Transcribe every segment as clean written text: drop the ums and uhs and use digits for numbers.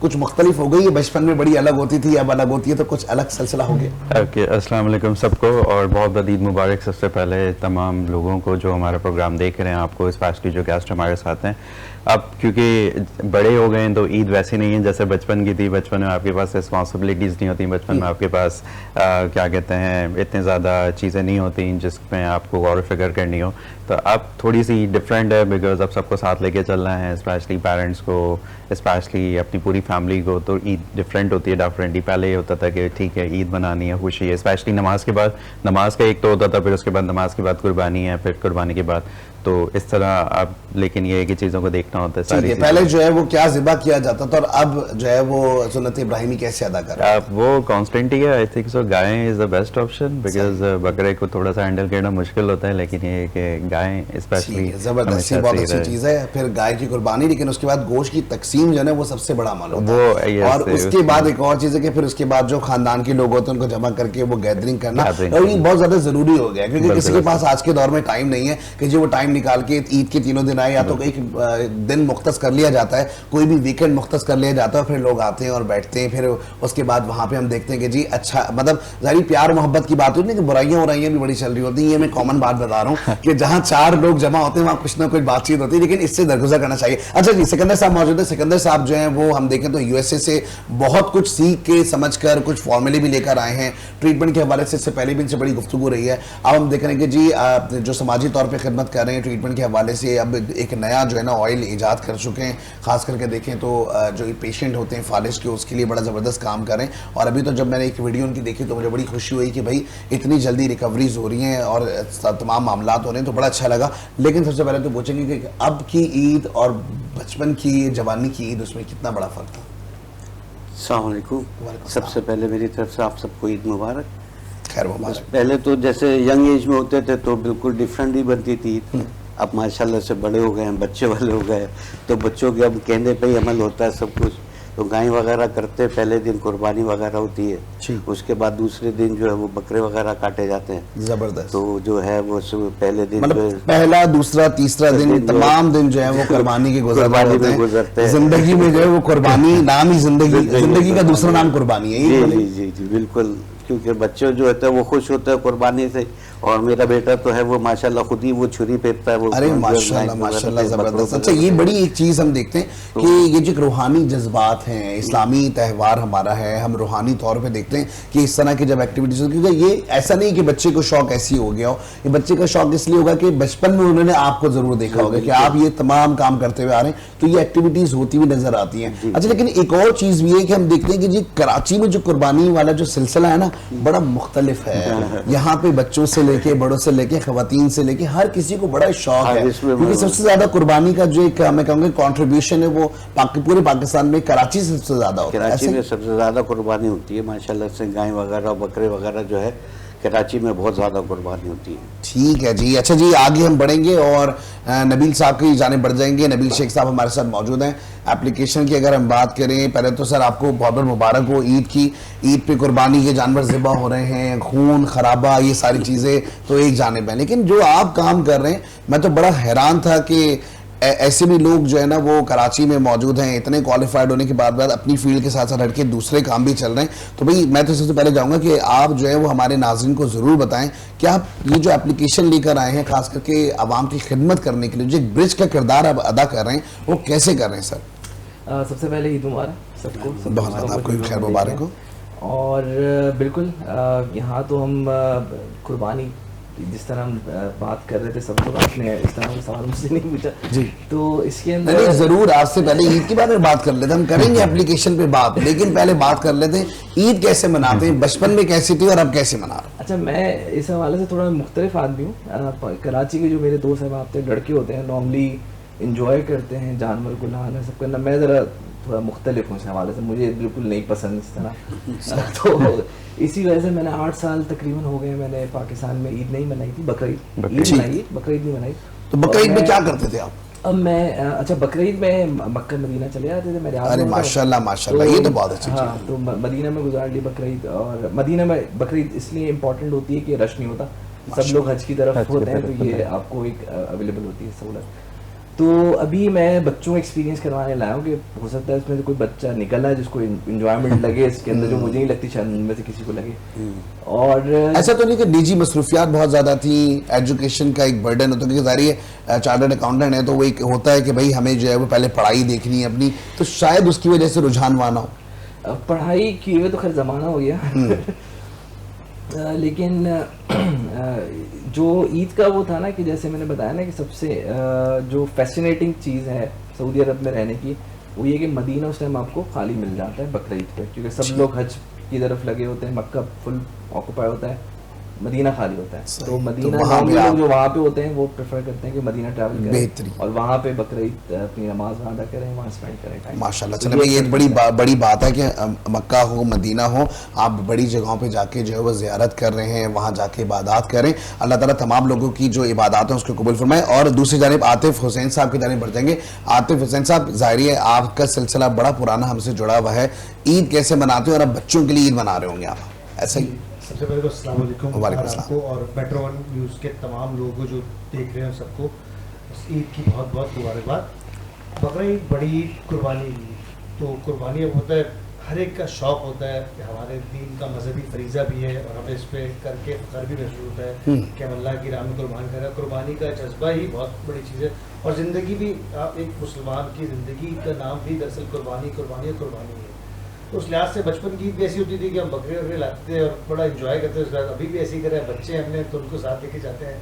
کچھ مختلف ہو گئی ہے؟ بچپن میں بڑی الگ ہوتی تھی, اب الگ ہوتی ہے, تو کچھ الگ سلسلہ ہو گیا؟ اوکے, السلام علیکم سب کو, اور بہت بہت عید مبارک سب سے پہلے تمام لوگوں کو جو ہمارا پروگرام دیکھ رہے ہیں, آپ کو اسپیشلی جو گیسٹ ہمارے ساتھ ہیں. اب کیونکہ بڑے ہو گئے ہیں تو عید ویسی نہیں ہے جیسے بچپن کی تھی. بچپن میں آپ کے پاس رسپانسبلٹیز نہیں ہوتی, بچپن میں آپ کے پاس کیا کہتے ہیں اتنے زیادہ چیزیں نہیں ہوتی جس میں آپ کو غور و فکر کرنی ہو. تو اب تھوڑی سی ڈفرینٹ ہے, بیکاز اب سب کو ساتھ لے کے چلنا ہے, اسپیشلی پیرنٹس کو, اسپیشلی اپنی پوری فیملی کو. تو عید ڈفرینٹ ہوتی ہے ڈیفرنٹلی. پہلے یہ ہوتا تھا کہ ٹھیک ہے عید منانی ہے, خوشی ہے, اسپیشلی نماز کے بعد. نماز کا ایک تو ہوتا تھا, پھر اس کے بعد نماز کے بعد قربانی ہے, پھر قربانی کے بعد, تو اس طرح اب لیکن یہ ہے کہ چیزوں کو دیکھنا ہوتا ہے ساری. پہلے جو ہے وہ کیا ذبح کیا جاتا تھا, اور اب جو ہے وہ سنت ابراہیمی کیسے ادا کر رہا ہے؟ وہ کانسٹنٹ ہی ہے. آئی تھنک سو گائیں از دا بیسٹ آپشن, بیکاز بکرے کو تھوڑا سا ہینڈل کرنا مشکل ہوتا ہے, لیکن یہ ہے کہ گائیں اسپیشلی زبردست, بہت اچھی چیز ہے. پھر گائے کی قربانی, لیکن اس کے بعد گوشت کی تقسیم جو ہے وہ سب سے بڑا عمل ہوتا ہے. اور اس کے بعد ایک اور چیز ہے کہ پھر اس کے بعد جو خاندان کے لوگ ہوتے ہیں ان کو جمع کر کے وہ گیدرنگ کرنا, اور یہ بہت زیادہ ضروری ہو گیا ہے, کیونکہ کسی کے پاس آج کے دور میں ٹائم نہیں ہے کہ جو وہ ٹائم نکال کے عید کے تینوں دن آئے, یا تو ایک دن مختص کر لیا جاتا ہے, کوئی بھی ویکینڈ مختص کر لیا جاتا ہے, پھر لوگ آتے ہیں اور بیٹھتے ہیں. پھر اس کے بعد وہاں پہ ہم دیکھتے ہیں کہ جی اچھا, مطلب ظاہر پیار محبت کی بات ہوتی ہے کہ برائیاں بھی بڑی چل رہی ہوتی ہیں. یہ میں کامن بات بتا رہا ہوں کہ جہاں 4 لوگ جمع ہوتے ہیں وہاں کچھ نہ کچھ بات چیت ہوتی ہے, لیکن اس سے درگزر کرنا چاہیے. اچھا جی, سکندر صاحب موجود ہیں. سکندر صاحب جو ہیں وہ ہم دیکھیں تو USA سے بہت کچھ سیکھ کے سمجھ کر کچھ فارمولے بھی لے کر آئے ہیں ٹریٹمنٹ کے حوالے سے. اس سے پہلے بھی ان سے بڑی گفتگو رہی ہے. اب ہم دیکھ رہے ہیں کہ جی جو سماجی طور پہ خدمت کر رہے ہیں ٹریٹمنٹ کے حوالے سے, اب ایک نیا جو ہے نا آئل ایجاد کر چکے ہیں. خاص کر کے دیکھیں تو جو پیشنٹ ہوتے ہیں فالج کے, اس کے لیے بڑا زبردست کام کر رہے ہیں. اور ابھی تو جب میں نے ایک ویڈیو ان کی دیکھی تو مجھے بڑی خوشی ہوئی کہ بھائی اتنی جلدی ریکوریز ہو رہی ہیں اور تمام معاملات ہو رہے ہیں, تو بڑا اچھا لگا. لیکن سب سے پہلے تو پوچھیں گے کہ اب کی عید اور بچپن کی جوانی کی عید, اس میں کتنا بڑا فرق تھا؟ السلام علیکم. سب سے پہلے میری طرف سے آپ سب کو عید مبارک. خیر مبارک. پہلے تو جیسے ینگ ایج میں ہوتے تھے تو بالکل ڈفرینٹ ہی بنتی تھی عید. اب ماشاءاللہ سے بڑے ہو گئے ہیں, بچے والے ہو گئے, تو بچوں کے اب کہنے پہ ہی عمل ہوتا ہے سب کچھ. تو گائیں وغیرہ کرتے, پہلے دن قربانی وغیرہ ہوتی ہے, اس کے بعد دوسرے دن جو ہے وہ بکرے وغیرہ کاٹے جاتے ہیں. زبردست. تو جو ہے وہ پہلے دن مطلب پہلا دوسرا تیسرا دن تمام دن جو ہے وہ قربانی کے گزرتے ہیں. زندگی میں جو ہے وہ قربانی نام ہی زندگی کا دوسرا نام قربانی ہے. جی بالکل, کیونکہ بچے جو ہوتے ہیں وہ خوش ہوتے ہیں قربانی سے. اور میرا بیٹا تو ہے وہ ماشاءاللہ خود ہی وہ چھری پھیرتا ہے. وہ ارے ماشاءاللہ زبردست. اچھا, یہ بڑی ایک چیز ہم دیکھتے ہیں کہ یہ جو روحانی جذبات ہیں, اسلامی تہوار ہمارا ہے, ہم روحانی طور پہ دیکھتے ہیں کہ اس طرح کی جب ایکٹیویٹیز, کیونکہ یہ ایسا نہیں کہ بچے کو شوق ایسی ہو گیا ہو, یہ بچے کا شوق اس لیے ہوگا کہ بچپن میں انہوں نے آپ کو ضرور دیکھا ہوگا کہ آپ یہ تمام کام کرتے ہوئے آ رہے ہیں, تو یہ ایکٹیویٹیز ہوتی ہوئی نظر آتی ہیں. اچھا, لیکن ایک اور چیز بھی ہے کہ ہم دیکھتے ہیں کہ جی کراچی میں جو قربانی والا جو سلسلہ ہے نا بڑا مختلف ہے. یہاں پہ بچوں سے لے کے, بڑوں سے لے کے, خواتین سے لے کے ہر کسی کو بڑا شوق ہے, کیونکہ سب سے زیادہ قربانی کا جو ایک میں کہوں گا کنٹریبیوشن ہے وہ پورے پاکستان میں کراچی سے سب سے زیادہ ہوتا ہے. کراچی میں سب سے زیادہ قربانی ہوتی ہے ماشاءاللہ سے. گائیں وغیرہ بکرے وغیرہ جو ہے کراچی میں بہت زیادہ قربانی ہوتی ہے. ٹھیک ہے جی. اچھا جی, آگے ہم بڑھیں گے اور نبیل صاحب کی جانب بڑھ جائیں گے. نبیل شیخ صاحب ہمارے ساتھ موجود ہیں. اپلیکیشن کی اگر ہم بات کریں, پہلے تو سر آپ کو بہت بہت مبارک ہو عید کی. عید پہ قربانی کے جانور ذبح ہو رہے ہیں, خون خرابہ, یہ ساری چیزیں تو ایک جانب ہیں, لیکن جو آپ کام کر رہے ہیں میں تو بڑا حیران تھا کہ ایسے بھی لوگ جو ہے نا وہ کراچی میں موجود ہیں, اتنے کوالیفائڈ ہونے کے بعد اپنی فیلڈ کے ساتھ ساتھ ہٹ کے دوسرے کام بھی چل رہے ہیں. تو بھئی میں تو سب سے پہلے جاؤں گا کہ آپ جو ہے وہ ہمارے ناظرین کو ضرور بتائیں کہ آپ یہ جو اپلیکیشن لے کر آئے ہیں خاص کر کے عوام کی خدمت کرنے کے لیے, جو ایک برج کا کردار آپ ادا کر رہے ہیں, وہ کیسے کر رہے ہیں سر؟ سب سے پہلے عید مبارک سب کو. بہت آپ کو بھی خیر مبارک ہو. اور بالکل یہاں تو ہم قربانی جس طرح ہم بات کر رہے تھے, سب کو آپ نے اس طرح سوال مجھ سے نہیں پوچھا جی, تو اس کے اندر ضرور آپ سے پہلے عید کے بارے میں بات کر لیتے ہیں. ہم کریں گے اپلیکیشن پہ بات, لیکن پہلے بات کر لیتے ہیں عید کیسے مناتے ہیں, بچپن میں کیسی تھی اور اب کیسے منا رہے ہیں؟ اچھا, میں اس حوالے سے تھوڑا مختلف آدمی ہوں. کراچی کے جو میرے دوست احباب تھے, لڑکے ہوتے ہیں, نارملی انجوائے کرتے ہیں جانور کو لانا سب کرنا. میں ذرا تھوڑا مختلف ہوں اس حوالے سے, مجھے بالکل نہیں پسند اس طرح. تو اسی وجہ سے میں نے 8 سال تقریباً ہو گئے میں نے پاکستان میں عید نہیں منائی تھی. بقرعید منائی, بقرعید نہیں منائی. تو بقرعید میں کیا کرتے تھے آپ؟ اب میں اچھا بقرعید میں مکہ مدینہ چلے جاتے تھے میرے. ارے ماشاءاللہ ماشاءاللہ, یہ تو بہت اچھی چیز ہے. ہاں, تو مدینہ میں گزار لی بقرعید. اور مدینہ میں بقرعید اس لیے امپورٹنٹ ہوتی ہے کہ رش نہیں ہوتا, سب لوگ حج کی طرف ہوتے ہیں, تو یہ آپ کو ایک اویلیبل ہوتی ہے سہولت. تو ابھی میں بچوں کو ایکسپیرینس کروانے لایا ہوں کہ ہو سکتا ہے اس میں سے کوئی بچہ نکلا ہے جس کو انجوائمنٹ لگے اس کے اندر، جو مجھے نہیں لگتی شاید ان میں سے کسی کو لگے. اور ایسا تو نہیں کہ نجی مصروفیات بہت زیادہ تھیں، ایجوکیشن کا ایک برڈن ہوتا ہے، کیونکہ ظاہر ہے چارٹرڈ اکاؤنٹنٹ ہے تو وہ ایک ہوتا ہے کہ بھائی ہمیں جو ہے وہ پہلے پڑھائی دیکھنی ہے اپنی، تو شاید اس کی وجہ سے رجحان وہاں ہو. پڑھائی کیے ہوئے تو خیر زمانہ ہو گیا لیکن جو عید کا وہ تھا نا کہ جیسے میں نے بتایا نا کہ سب سے جو فیسینیٹنگ چیز ہے سعودی عرب میں رہنے کی وہ یہ کہ مدینہ اس ٹائم آپ کو خالی مل جاتا ہے بقرعید پہ، کیونکہ سب لوگ حج کی طرف لگے ہوتے ہیں، مکہ فل آکوپائی ہوتا ہے، مدینہ خالی ہوتا ہے. تو مدینہ لوگ جو وہاں پہ ہوتے ہیں وہ پریفر کرتے ہیں کہ مدینہ ٹریول کریں اور وہاں پہ بقرعید اپنی نماز ادا کریں، وہاں اسپینڈ کریں ٹائم. ماشاءاللہ. چلے بھائی یہ بڑی بات ہے کہ مکہ ہو مدینہ ہو، آپ بڑی جگہوں پہ جا کے جو ہے وہ زیارت کر رہے ہیں، وہاں جا کے عبادات کریں. اللہ تعالیٰ تمام لوگوں کی جو عبادات ہیں اس کو قبول فرمائے. اور دوسری جانب عاطف حسین صاحب کی جانب بڑھ جائیں گے. عاطف حسین صاحب، ظاہر ہے آپ کا سلسلہ بڑا پرانا ہم سے جڑا ہوا ہے، عید کیسے مناتے ہیں اور اب بچوں کے لیے عید منا رہے ہوں گے آپ، ایسا ہی؟ سب سے پہلے تو السلام علیکم وعلیکم آپ السلام کو اور میٹرو ون نیوز کے تمام لوگوں جو دیکھ رہے ہیں سب کو عید کی بہت بہت مبارکباد. بقرعید بڑی عید، قربانی عید. تو قربانی اب ہوتا ہے ہر ایک کا شوق ہوتا ہے کہ ہمارے دین کا مذہبی فریضہ بھی ہے اور ہمیں اس پہ کر کے فخر بھی محسوس ہوتا ہے کہ ہم اللہ کی راہ میں قربان کریں. قربانی کا جذبہ ہی بہت بڑی چیز ہے اور زندگی بھی، آپ ایک مسلمان کی زندگی کا نام بھی دراصل قربانی قربانی قربانی ہے. تو اس لحاظ سے بچپن کی بھی ایسی ہوتی تھی کہ ہم بکرے وکرے لاتے تھے اور بڑا انجوائے کرتے ہیں. ابھی بھی ایسے ہی کریں، بچے ہم نے تو ان کو ساتھ لے کے جاتے ہیں،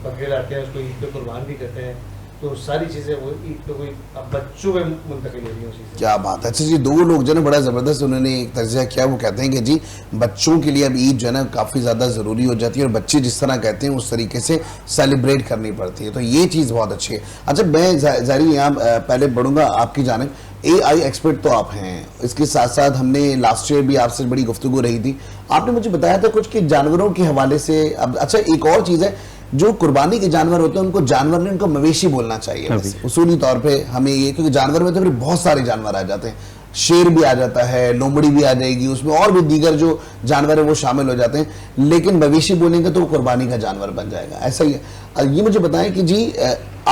بکرے لاتے ہیں، اس کو عید پہ قربان بھی کرتے ہیں. تو ساری چیزیں وہ عید پہ کوئی اب بچوں میں منتقل ہو رہی ہیں وہ چیزیں. کیا بات ہے. اچھا جی، دو لوگ جو ہے نا بڑا زبردست انہوں نے ایک تجزیہ کیا، وہ کہتے ہیں کہ جی بچوں کے لیے اب عید جو ہے نا کافی زیادہ ضروری ہو جاتی ہے اور بچے جس طرح کہتے ہیں اس طریقے سے سیلیبریٹ کرنی پڑتی ہے، تو یہ چیز بہت اچھی ہے. اچھا میں ظاہری یہاں پہلے بڑھوں گا آپ کی جانب. اے آئی ایکسپرٹ تو آپ ہیں، اس کے ساتھ ساتھ ہم نے لاسٹ ایئر بھی آپ سے بڑی گفتگو رہی تھی، آپ نے مجھے بتایا تھا کچھ کہ جانوروں کے حوالے سے اب اچھا ایک اور چیز ہے، جو قربانی کے جانور ہوتے ہیں ان کو جانور نہیں، ان کو مویشی بولنا چاہیے اصولی طور پہ ہمیں یہ، کیونکہ جانور میں تو پھر بہت سارے جانور آ جاتے ہیں، شیر بھی آ جاتا ہے، لومڑی بھی آ جائے گی، اس میں اور بھی دیگر جو جانور ہیں وہ شامل ہو جاتے ہیں، لیکن مویشی بولیں گے تو وہ قربانی کا جانور بن جائے گا، ایسا ہی ہے. یہ مجھے بتائیں کہ جی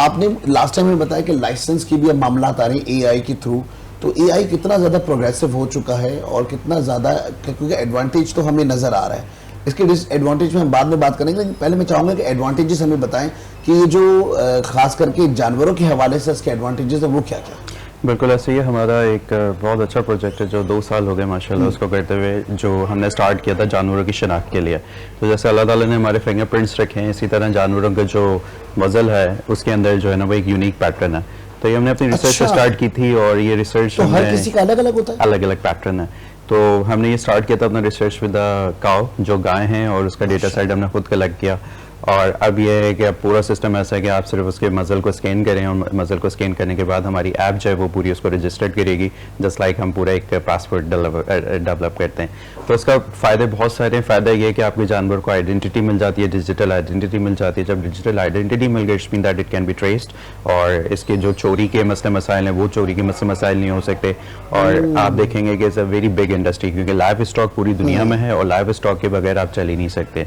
آپ نے لاسٹ ٹائم میں بتایا کہ لائسنس کی بھی اب معاملات آ رہے ہیں اے آئی کے تھرو، تو اے آئی کتنا زیادہ پروگریسو ہو چکا ہے اور کتنا زیادہ، کیونکہ ایڈوانٹیج تو ہمیں نظر آ رہا ہے، اس کے ڈس ایڈوانٹیج میں ہم بعد میں بات کریں گے، لیکن پہلے میں چاہوں گا کہ ایڈوانٹیجز ہمیں بتائیں کہ یہ جو خاص کر کے جانوروں کے حوالے سے اس کے ایڈوانٹیجز ہیں وہ کیا کیا؟ بالکل ایسے ہی ہمارا ایک بہت اچھا پروجیکٹ ہے جو 2 سال ہو گئے ماشاءاللہ اس کو کرتے ہوئے، جو ہم نے سٹارٹ کیا تھا جانوروں کی شناخت کے لیے. تو جیسے اللہ تعالیٰ نے ہمارے فنگر پرنٹس رکھے ہیں، اسی طرح جانوروں کا جو مزل ہے اس کے اندر جو ہے نا وہ ایک یونیک پیٹرن ہے. تو یہ ہم نے اپنی ریسرچ سٹارٹ کی تھی اور یہ ریسرچ تو ہر کسی کا الگ الگ ہوتا ہے، الگ الگ پیٹرن ہے. تو ہم نے یہ سٹارٹ کیا تھا اپنا ریسرچ ود کاؤ، جو گائے ہیں، اور اس کا ڈیٹا سیٹ ہم نے خود کلیکٹ کیا. اور اب یہ ہے کہ اب پورا سسٹم ایسا ہے کہ آپ صرف اس کے مزل کو اسکین کریں اور مزل کو اسکین کرنے کے بعد ہماری ایپ جو ہے وہ پوری اس کو رجسٹرڈ کرے گی، جسٹ لائک ہم پورا ایک پاسورڈ ڈیولپ کرتے ہیں. تو اس کا فائدے بہت سارے ہیں. فائدہ یہ ہے کہ آپ کے جانور کو آئیڈینٹی مل جاتی ہے، ڈیجیٹل آئیڈینٹی مل جاتی ہے. جب ڈیجیٹل آئیڈینٹی مل گئی it means that it can be traced, اور اس کے جو چوری کے مسئلے مسائل ہیں وہ چوری کے مسئلے مسائل نہیں ہو سکتے. اور آپ دیکھیں گے کہ it's a very big industry, کیونکہ لائف اسٹاک پوری دنیا میں ہے اور لائف اسٹاک کے بغیر آپ چل ہی نہیں سکتے.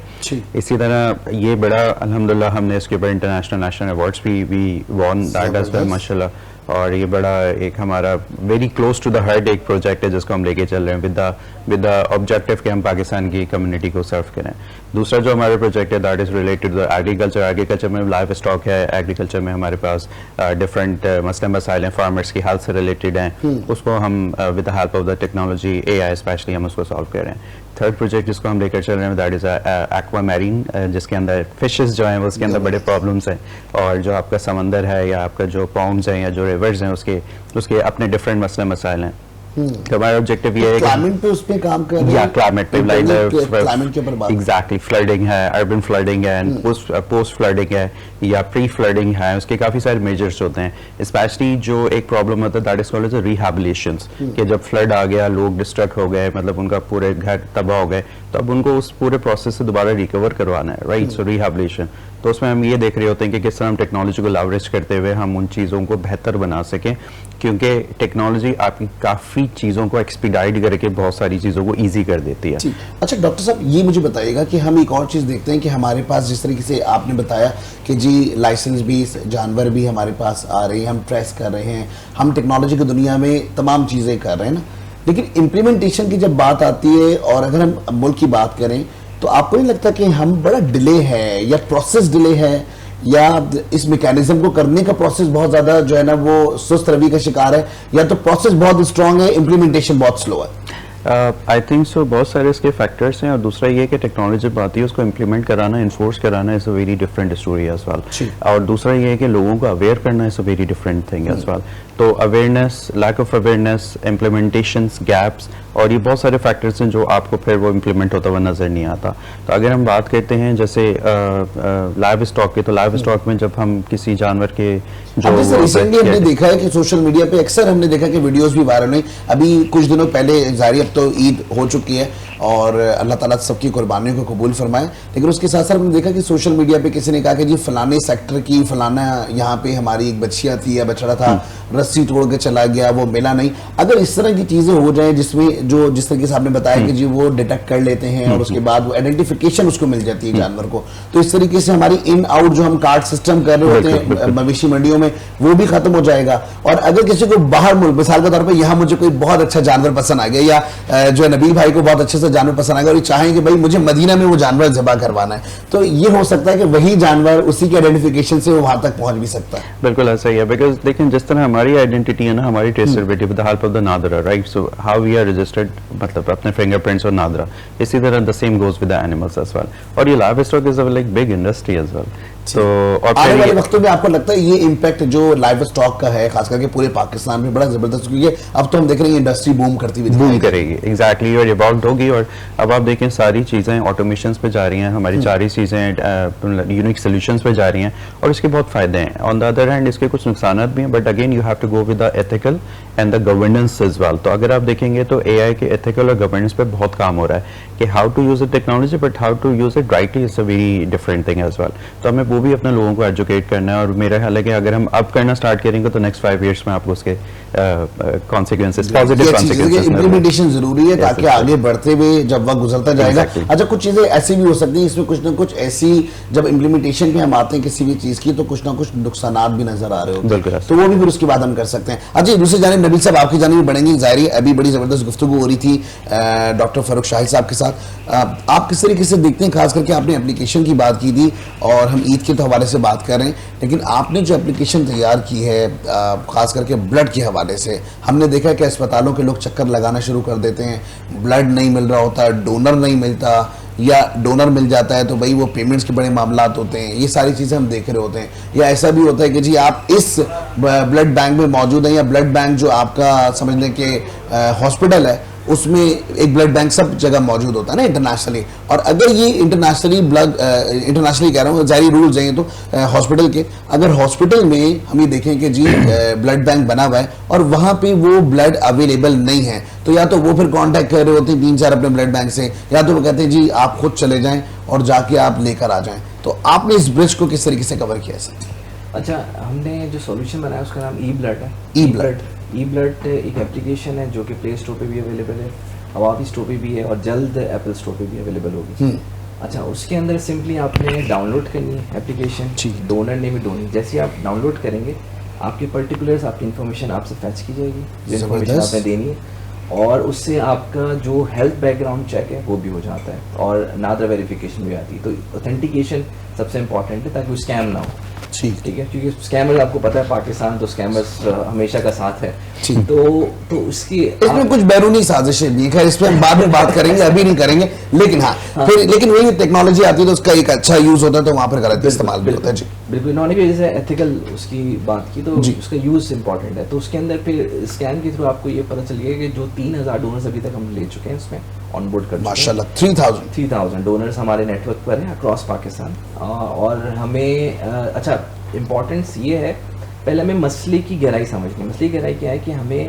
اسی طرح یہ بڑا الحمدللہ ہم نے اس کے اوپر انٹرنیشنل نیشنل ایوارڈس بھی وان دیٹ ایز ویل ماشاءاللہ. اور یہ بڑا ایک ہمارا very close to the heart ایک پروجیکٹ ہے جس کو ہم لے کے چل رہے ہیں ود دا آبجیکٹو کہ ہم پاکستان کی کمیونٹی کو سرو کریں. دوسرا جو ہمارا پروجیکٹ ہے that is related to agriculture. Agriculture میں لائف اسٹاک ہے، ایگریکلچر میں ہمارے پاس ڈفرینٹ مسئلے مسائل ہیں، فارمرس کی ہیلتھ سے ریلیٹڈ ہیں، اس کو ہم with the help of the technology A I especially ہم اس کو سالو کر رہے ہیں. تھرڈ پروجیکٹ جس کو ہم لے کر چل رہے ہیں دیٹ از ایکوا میرین، جس کے اندر فشز جو ہیں وہ اس کے اندر بڑے پرابلمس ہیں، اور جو آپ کا سمندر ہے یا آپ کا جو پونڈز ہیں یا جو ریورز ہیں اس کے اپنے ڈفرینٹ مسئلے مسائل ہیں. تو ہمارا آبجیکٹو یہ ہے کہ کلائمیٹ پہ اس پہ کام کر رہے ہیں، یا کلائمیٹ پہ کلائمیٹ کے اوپر بات، ایگزیکٹلی فلڈنگ ہے، اربن فلڈنگ ہے، پوسٹ فلڈنگ ہے یا پری فلڈنگ ہے. اس کے کافی سارے میجرز ہوتے ہیں. اسپیشلی جو ایک پرابلم ہوتا ہے دیٹ از کالڈ ایز ریہیبلیشنس، کہ جب فلڈ آ گیا، لوگ ڈسٹرکٹ ہو گئے، مطلب ان کا پورے گھر تباہ ہو گئے، تو اب ان کو اس پورے پروسیس سے دوبارہ ریکور کروانا ہے، رائٹ. سو ریہیبلیشن. تو اس میں ہم یہ دیکھ رہے ہوتے ہیں کہ کس طرح ہم ٹیکنالوجی کو لیوریج کرتے ہوئے ہم ان چیزوں کو بہتر بنا سکیں, کیونکہ ٹیکنالوجی آپ کی کافی چیزوں کو ایکسپیڈائٹ کر کے بہت ساری چیزوں کو ایزی کر دیتی ہے. اچھا ڈاکٹر صاحب یہ مجھے بتائیے گا کہ ہم ایک اور چیز دیکھتے ہیں کہ ہمارے پاس جس طریقے سے آپ نے بتایا کہ جی لائسنس بھی جانور بھی ہمارے پاس آ رہے ہیں, ہم ٹریس کر رہے ہیں, ہم ٹیکنالوجی کی دنیا میں تمام چیزیں کر رہے ہیں نا, لیکن امپلیمنٹیشن کی جب بات آتی ہے اور اگر ہم ملک کی بات کریں تو آپ کو نہیں لگتا کہ ہم بڑا ڈیلے ہے یا پروسیس ڈیلے ہے, یا اس میکینزم کو کرنے کا پروسیس بہت زیادہ جو ہے نا وہ سست روی کا شکار ہے, یا تو پروسیس بہت اسٹرانگ ہے, امپلیمنٹیشن بہت سلو ہے؟ آئی تھنک سو بہت سارے اس کے فیکٹرس ہیں, اور دوسرا یہ کہ ٹیکنالوجی جب آتی ہے اس کو امپلیمنٹ کرانا, انفورس کرانا is a very different story as well, اور دوسرا یہ ہے کہ لوگوں کو اویئر کرنا is a very different thing as well. تو awareness, lack of awareness, implementations, gaps, اور یہ بہت سارے فیکٹرس ہیں جو آپ کو پھر وہ امپلیمنٹ ہوتا ہوا نظر نہیں آتا. تو اگر ہم بات کرتے ہیں جیسے لائیو اسٹاک کی, تو لائیو اسٹاک میں جب ہم کسی جانور کے جو ریسنٹلی ہم نے دیکھا ہے کہ سوشل میڈیا پہ اکثر ہم نے دیکھا کہ ویڈیوز بھی وائرل ہوئی, ابھی کچھ دنوں پہلے ظاہر اب تو عید ہو چکی ہے اور اللہ تعالیٰ سب کی قربانیوں کو قبول فرمائے, لیکن اس کے ساتھ ساتھ ہم نے دیکھا کہ سوشل میڈیا پہ کسی نے کہا کہ جی فلانے سیکٹر کی فلانا یہاں پہ ہماری ایک بچیاں تھی یا بچڑا تھا, رسی توڑ کے چلا گیا, وہ ملا نہیں. اگر اس طرح کی چیزیں ہو جائیں جس میں جو جس طریقے سے آپ نے بتایا کہ جی وہ ڈیٹیکٹ کر لیتے ہیں اور اس کے بعد وہ آئیڈینٹیفیکیشن اس کو مل جاتی ہے جانور کو, تو اس طریقے سے ہماری ان آؤٹ جو ہم کارڈ سسٹم کر رہے ہوتے ہیں مویشی منڈیوں میں وہ بھی ختم ہو جائے گا. اور اگر کسی کو باہر ملک مثال کے طور پہ یہاں مجھے کوئی بہت اچھا جانور پسند آ گیا, یا جو ہے نبیل بھائی کو بہت اچھے سے جانور پسند آ گیا اور یہ چاہیں کہ بھائی مجھے مدینہ میں وہ جانور ذبح کروانا ہے, تو یہ ہو سکتا ہے کہ وہی جانور اسی کے آئیڈینٹیفیکیشن سے وہاں تک پہنچ بھی سکتا ہے. بالکل ایسا ہی ہے, بیکاز لیکن جس طرح ہماری آئیڈینٹی ہے نا, ہماری traceability with the help of the NADRA, right, so how we are registered, مطلب اپنے فنگر پرنٹس اور نادرا, اسی طرح the same goes with the animals as well. اور یہ livestock is a like big industry as well. تو آنے والے وقتوں میں آپ کو لگتا ہے یہ امپیکٹ جو لائیو اسٹاک کا ہے خاص کر کے پورے پاکستان میں بڑا زبردست, کیونکہ اب تو ہم دیکھ رہے ہیں انڈسٹری بوم کرتی ہوئی بوم کرے گی, ایگزیکٹلی, اور ایوالوڈ ہوگی. اور اب آپ دیکھیں ساری چیزیں آٹومیشنس پہ جا رہی ہیں, ہماری ساری چیزیں یونیک سولوشنس پہ جا رہی ہیں, اور اس کے بہت فائدے ہیں. آن دا ادر ہینڈ اس کے کچھ نقصانات بھی ہیں, but again you have to go with the ethical and the governance as well. تو اگر آپ دیکھیں گے تو اے آئی کے ایتھیکل اور گورننس پہ بہت کام ہو رہا ہے کہ how to use it technology, but how to use it rightly is a very different thing as well. تو ہمیں وہ بھی اپنے لوگوں کو ایجوکیٹ کرنا ہے, اور میرا خیال ہے کہ اگر ہم اب کرنا اسٹارٹ کریں گے تو نیکسٹ 5 ایئرس میں آپ کو اس کے کانسیکوینسز, پازیٹیو کانسیکوینسز, امپلیمنٹیشن ضروری ہے تاکہ آگے بڑھتے ہوئے جب وقت گزرتا جائے گا. اچھا کچھ چیزیں ایسی بھی ہو سکتی ہیں اس میں کچھ نہ کچھ ایسی, جب امپلیمنٹیشن پہ ہم آتے ہیں کسی بھی چیز کی تو کچھ نہ کچھ نقصانات بھی نظر آ رہے ہوتے ہیں, تو وہ بھی پھر اس کے بعد ہم کر سکتے ہیں. اچھا دوسری جانب نبیل صاحب آپ کی جانب بڑھیں گے, ظاہر ہے ابھی بڑی زبردست گفتگو ہو رہی تھی ڈاکٹر فاروق شاہد صاحب کے ساتھ. آپ کس طریقے سے دیکھتے ہیں, خاص کر کے آپ نے اپلیکیشن کی بات کی تھی اور ہم عید کے حوالے سے بات کر رہے ہیں, لیکن آپ نے جو اپلیکیشن تیار کی ہے خاص کر کے بلڈ کے حوالے سے, ہم نے دیکھا کہ اسپتالوں کے لوگ چکر لگانا شروع کر دیتے ہیں, بلڈ نہیں مل رہا ہوتا, ڈونر نہیں ملتا, یا ڈونر مل جاتا ہے تو بھائی وہ پیمنٹس کے بڑے معاملات ہوتے ہیں, یہ ساری چیزیں ہم دیکھ رہے ہوتے ہیں. یا ایسا بھی ہوتا ہے کہ جی آپ اس بلڈ بینک میں موجود ہیں, یا بلڈ بینک جو آپ کا سمجھ لیں کہ ہاسپٹل ہے اس میں ایک بلڈ بینک سب جگہ موجود ہوتا ہے نا انٹرنیشنلی, اور اگر یہ انٹرنیشنلی کہہ رہا ہوں, ظاہری رولز ہیں تو ہاسپٹل کے, اگر ہاسپٹل میں ہم یہ دیکھیں کہ جی بلڈ بینک بنا ہوا ہے اور وہاں پہ وہ بلڈ اویلیبل نہیں ہے, تو یا تو وہ پھر کانٹیکٹ کر رہے ہوتے ہیں 3-4 اپنے بلڈ بینک سے, یا تو وہ کہتے ہیں جی آپ خود چلے جائیں اور جا کے آپ لے کر آ جائیں. تو آپ نے اس برج کو کس طریقے سے کور کیا ہے؟ اچھا ہم نے جو سولوشن بنایا اس کا نام ای بلڈ ہے. ای بلڈ ایک اپلیکیشن ہے جو کہ پلے اسٹور پہ بھی اویلیبل ہے, ہواوی اسٹور پہ بھی ہے, اور جلد ایپل اسٹور پہ بھی اویلیبل ہوگی. اچھا اس کے اندر سمپلی آپ نے ڈاؤن لوڈ کرنی ہے اپلیکیشن, ڈونر نیم ڈونی. جیسے آپ ڈاؤن لوڈ کریں گے آپ کے پرٹیکولرز, آپ کی انفارمیشن آپ سے فیچ کی جائے گی, جو انفارمیشن آپ نے دینی ہے, اور اس سے آپ کا جو ہیلتھ بیک گراؤنڈ چیک ہے وہ بھی ہو جاتا ہے, اور نادرا ویریفیکیشن بھی آتی ہے. تو اوتھینٹیکیشن سب سے امپورٹنٹ ہے تاکہ وہ اسکیم نہ ہو. ٹھیک ہے, کیونکہ اسکیمر آپ کو پتا ہے پاکستان تو اسکیمرز ہمیشہ کا ساتھ ہے. تو اس کی اس میں کچھ بیرونی سازشیں بھی ہیں, اس پہ ہم بعد میں بات کریں گے, ابھی نہیں کریں گے, لیکن ہاں پھر لیکن وہی ٹیکنالوجی آتی ہے تو اس کا ایک اچھا یوز ہوتا ہے تو وہاں پر غلط استعمال بھی ہوتا ہے. جی بالکل, انہوں نے بھی جیسے ایتھیکل اس کی بات کی تو اس کا یوز امپورٹنٹ ہے. تو اس کے اندر پھر اسکین کے تھرو آپ کو یہ پتہ چل گیا کہ جو 3000 ڈونرز ابھی تک ہم لے چکے ہیں اس میں آن بورڈ کر, ماشاءاللہ 3000 ڈونرز ہمارے نیٹ ورک پر ہیں اکراس پاکستان. اور ہمیں اچھا امپورٹنس یہ ہے, پہلے ہمیں مسئلے کی گہرائی سمجھنی. مسئلے کی گہرائی کیا ہے کہ ہمیں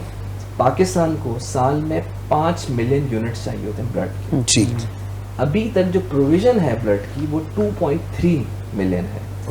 پاکستان کو سال میں 5 ملین یونٹس چاہیے ہوتے ہیں بلڈ کی. ابھی تک جو پروویژن ہے بلڈ کی وہ 2.3 ملین ہے.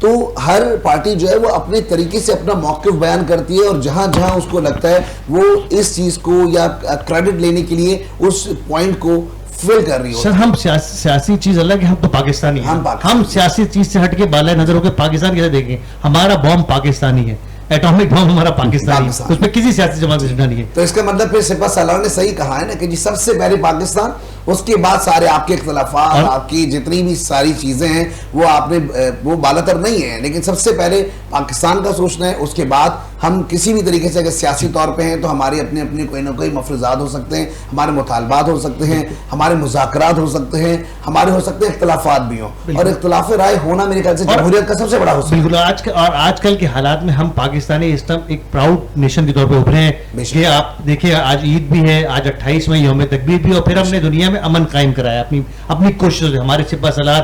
تو ہر پارٹی جو ہے وہ اپنے طریقے سے اپنا موقف بیان کرتی ہے اور جہاں جہاں اس کو لگتا ہے وہ اس چیز کو یا کریڈٹ لینے کے لیے اس پوائنٹ کو فل کر رہی ہو. سر ہم سیاسی چیز الگ ہے, ہم تو پاکستانی ہیں, ہم سیاسی چیز سے ہٹ کے بالائے نظر ہو کے پاکستان کیسے دیکھیں, ہمارا بام پاکستانی ہے, ایٹامک بام ہمارا پاکستانی ہے, اس میں کسی سیاسی جماعت سے جڑنا نہیں ہے. تو اس کا مطلب پھر سپہ سالار نے صحیح کہا ہے نا کہ جی سب سے پہلے پاکستان, اس کے بعد سارے آپ کے اختلافات, آپ کی جتنی بھی ساری چیزیں ہیں وہ آپ نے وہ بالاتر نہیں ہیں, لیکن سب سے پہلے پاکستان کا سوچنا ہے. اس کے بعد ہم کسی بھی طریقے سے اگر سیاسی طور پہ ہیں تو ہمارے اپنے اپنے کوئی نہ کوئی مفروضات ہو سکتے ہیں, ہمارے مطالبات ہو سکتے ہیں, ہمارے مذاکرات ہو سکتے ہیں, ہمارے ہو سکتے ہیں اختلافات بھی ہوں, اور اختلاف رائے ہونا میرے خیال سے جمہوریت کا سب سے بڑا حصہ ہے. بالکل. اور آج کل کے حالات میں ہم پاکستانی اس ٹائم ایک پراؤڈ نیشن کے طور پہ ابھرے ہیں کہ آپ دیکھیں آج عید بھی ہے, آج 28 میں یوم تکبیر بھی, اور پھر ہم نے دنیا میں امن قائم کرایا اپنی کوششوں سے. ہمارے سپہ سالار